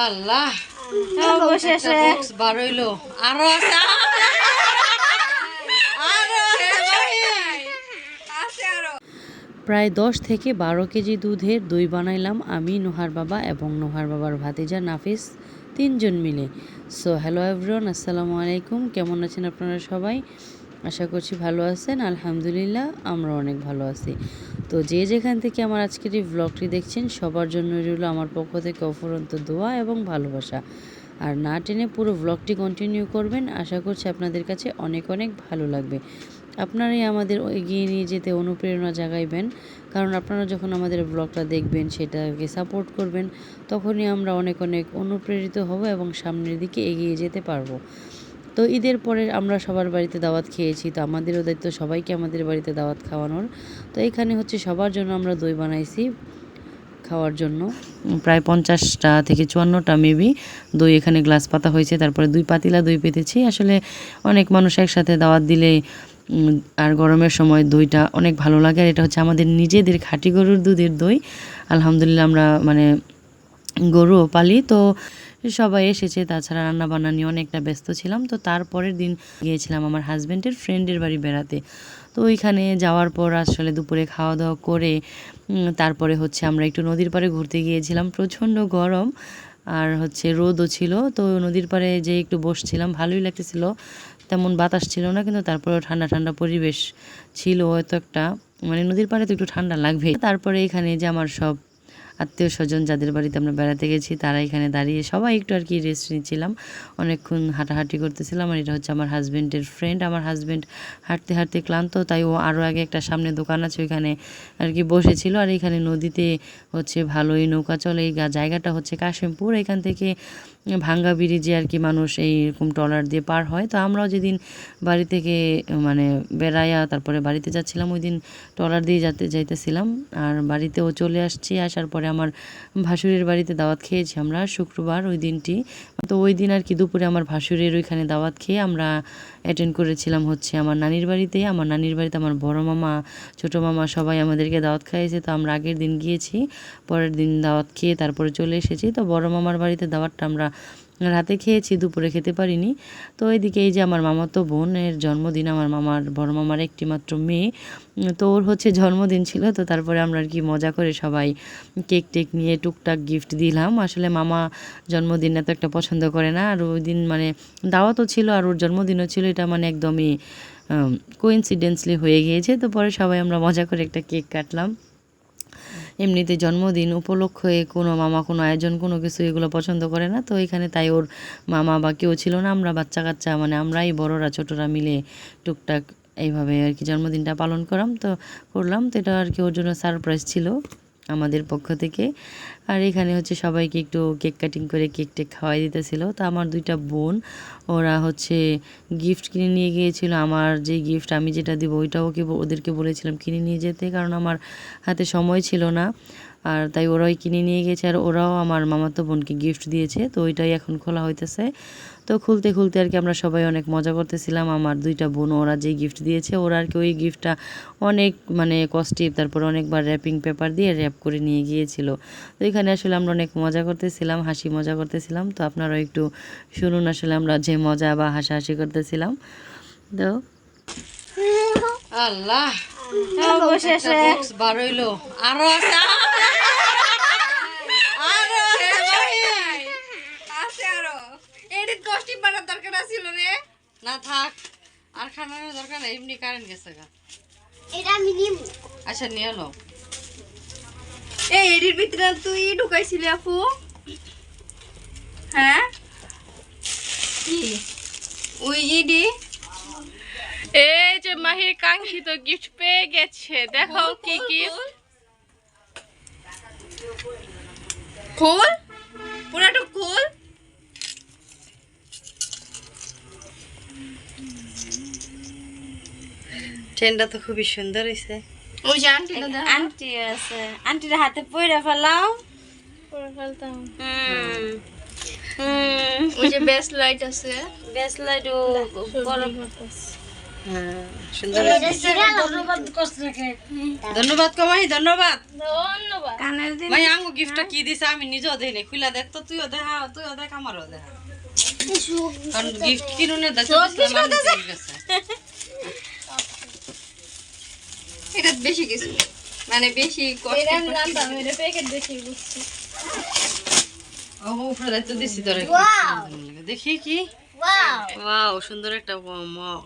আল্লাহ অবশেষে বক্স বার হইলো আরো আছে প্রায় 10 থেকে 12 কেজি দুধের দই বানাইলাম আমি, নোহার বাবা এবং নোহার বাবার ভাতিজা নাফিস, 3 জন মিলে। সো হ্যালো এভরিওয়ান, আসসালামু আলাইকুম। কেমন আছেন আপনারা সবাই? আশা করছি ভালো আছেন। আলহামদুলিল্লাহ আমরা অনেক ভালো আছি। তো যে যেখান থেকে আমার আজকের এই ব্লগটি দেখছেন সবার জন্য রইল আমার পক্ষ থেকে অফুরন্ত দোয়া এবং ভালোবাসা। আর না টেনে পুরো ব্লগটি কন্টিনিউ করবেন, আশা করছি আপনাদের কাছে অনেক অনেক ভালো লাগবে। আপনারাই আমাদের এগিয়ে নিয়ে যেতে অনুপ্রেরণা জাগাইবেন, কারণ আপনারা যখন আমাদের ব্লগটা দেখবেন, সেটাকে সাপোর্ট করবেন, তখনই আমরা অনেক অনেক অনুপ্রেরিত হব এবং সামনের দিকে এগিয়ে যেতে পারবো। তো ঈদের পরে আমরা সবার বাড়িতে দাওয়াত খেয়েছি, তো আমাদেরও দায়িত্ব সবাইকে আমাদের বাড়িতে দাওয়াত খাওয়ানোর। তো এখানে হচ্ছে সবার জন্য আমরা দই বানাইছি খাওয়ার জন্য। প্রায় 50টা থেকে 54টা মেবি দই এখানে গ্লাস পাতা হয়েছে। তারপরে 2 পাতিলা দই পেতেছি। আসলে অনেক মানুষ একসাথে দাওয়াত দিলে আর গরমের সময় দইটা অনেক ভালো লাগে। আর এটা হচ্ছে আমাদের নিজেদের খাঁটি গরুর দুধের দই। আলহামদুলিল্লাহ আমরা গরুও পালি, তো সবাই এসেছে। তাছাড়া রান্নাবান্না নিয়ে অনেকটা ব্যস্ত ছিলাম। তো তারপরের দিন গিয়েছিলাম আমার হাজব্যান্ডের ফ্রেন্ডের বাড়ি বেড়াতে। তো ওইখানে যাওয়ার পর আসলে দুপুরে খাওয়া দাওয়া করে তারপরে হচ্ছে আমরা একটু নদীর পাড়ে ঘুরতে গিয়েছিলাম। প্রচণ্ড গরম আর রোদও ছিল। তো নদীর পাড়ে যে একটু বসছিলাম, ভালোই লাগতেছিল। তেমন বাতাস ছিল না, কিন্তু তারপরেও ঠান্ডা ঠান্ডা পরিবেশ ছিল। হয়তো একটা নদীর পাড়ে তো একটু ঠান্ডা লাগবে। তারপরে এখানে যে আমার সব আত্মীয় স্বজন যাদের বাড়িতে আমরা বেড়াতে গেছি, তারা এখানে দাঁড়িয়ে সবাই একটু আর কি রেস্ট নিচ্ছিলাম। অনেকক্ষণ হাঁটাহাঁটি করতেছিলাম। আর এটা হচ্ছে আমার হাজব্যান্ডের ফ্রেন্ড। আমার হাজব্যান্ড হাঁটতে হাঁটতে ক্লান্ত, তাই ও আরও আগে একটা সামনে দোকান আছে ওইখানে আর কি বসেছিল। আর এখানে নদীতে ভালোই নৌকা চলে। এই জায়গাটা হচ্ছে কাশিমপুর। এখান থেকে ভাঙ্গা ব্রিজে আর কি মানুষ এইরকম ট্রলার দিয়ে পার হয়। তো আমরাও যেদিন বাড়ি থেকে বেড়াইয়া তারপরে বাড়িতে যাচ্ছিলাম, ওই দিন ট্রলার দিয়ে যাইতেছিলাম। আর বাড়িতেও চলে আসছি। আসার পরে আমার ভাসুরের বাড়িতে দাওয়াত খেয়েছি আমরা শুক্রবার ওই দিনটি। তো ওই দিন আর কি দুপুরে আমার ভাসুরের ওইখানে দাওয়াত খেয়ে আমরা অ্যাটেন্ড করেছিলাম আমার নানির বাড়িতে। আমার নানির বাড়িতে আমার বড় মামা, ছোটো মামা সবাই আমাদেরকে দাওয়াত খাইয়েছে। তো আমরা আগের দিন গিয়েছি, পরের দিন দাওয়াত খেয়ে তারপরে চলে এসেছি। তো বড় মামার বাড়িতে দাওয়াতটা আমরা রাতে খেয়েছি, দুপুরে খেতে পারিনি। তো এইদিকে এই যে আমার মামাতো বোনের জন্মদিন, আমার বড় মামার একটি মাত্র মেয়ে। তো ওর জন্মদিন ছিল। তো তারপরে আমরা আর কি মজা করে সবাই কেক টেক নিয়ে টুকটাক গিফট দিলাম। আসলে মামা জন্মদিন এত একটা পছন্দ করে না। আর ওই দিন দাওয়াতও ছিল আর ওর জন্মদিনও ছিল। এটা একদমই কোইন্সিডেন্সলি হয়ে গিয়েছে। তো পরে সবাই আমরা মজা করে একটা কেক কাটলাম। এমনিতে জন্মদিন উপলক্ষে কোনো মামা কোনো আয়োজন কোনো কিছু এগুলো পছন্দ করে না। তো এখানে তাই ওর মামা বা কেউ ছিল না। আমরা বাচ্চা কাচ্চা আমরাই বড়রা ছোটরা মিলে টুকটাক এইভাবে আর কি জন্মদিনটা পালন করলাম। তো এটা আর কি ওর জন্য সারপ্রাইজ ছিল আমাদের পক্ষ থেকে। আর এখানে সবাইকে একটু কেক কাটিং করে কেক টেক খাওয়াই দিতেছিল। তো আমার 2টা বোন ওরা গিফট কিনে নিয়ে গিয়েছিল। আমার যে গিফট আমি যেটা দিব ওইটাও ওদেরকে বলেছিলাম কিনে নিয়ে যেতে, কারণ আমার হাতে সময় ছিল না। আর তাই ওরাই কিনে নিয়ে গেছে। আর ওরাও আমার মামাতো বোনকে গিফট দিয়েছে। তো ওইটাই এখন খোলা হইতেছে। তো খুলতে খুলতে আর কি আমরা সবাই অনেক মজা করতেছিলাম। আমার 2টা বোন ওরা যে গিফট দিয়েছে, ওরা আর কি ওই গিফটটা অনেক কস্টিভ, তারপর অনেকবার র্যাপিং পেপার দিয়ে র্যাপ করে নিয়ে গিয়েছিল। তো এখানে আসলে আমরা অনেক মজা করতেছিলাম, হাসি মজা করতেছিলাম। তো আপনারাও একটু শুনুন আসলে আমরা যে মজা বা হাসাহাসি করতেছিলাম। তো আল্লাহ অবশেষে বক্স বার হইলো আরো আছে না থাক, আর খানানোর দরকার নেই, এমনি কারেন্ট গেছে গা। এটা আমি নিব। আচ্ছা নিয়ে লো। এই এডির ভিতরে তুই ঢুকাইছিলি আপু? হ্যাঁ কি ওই ইডি? এই যে মাহির কাঙ্ক্ষিত গিফট পেয়ে গেছে, দেখাও কি গিফট। খোল, পুরাটা খোল। ট্রেনটা তো খুবই সুন্দর হয়েছে। ওই যে আন্টি আছে, আন্টির হাতে পয়রা ফেলাও। পরে ফেলতাম। ওই যে বেস লাইট আছে, বেস লাইটও বড় সুন্দর ধন্যবাদ কমাই ধন্যবাদ ধন্যবাদ। কানের দিন ভাই আঙ্গু গিফটটা কি দিছে আমি নিজেও দেই নাই খুলে দেখ তো তুইও দেখা তুইও দেখ আমারও দেখা কারণ গিফট কিনুনে দেখ এটা বেশি কিছু মানে বেশি এটা আমি জানতাম, এটা প্যাকেট বেশি বুঝছি। ও উপরে দায়িত্ব দিছি তোরে দেখি কি ওয়াও সুন্দর একটা মগ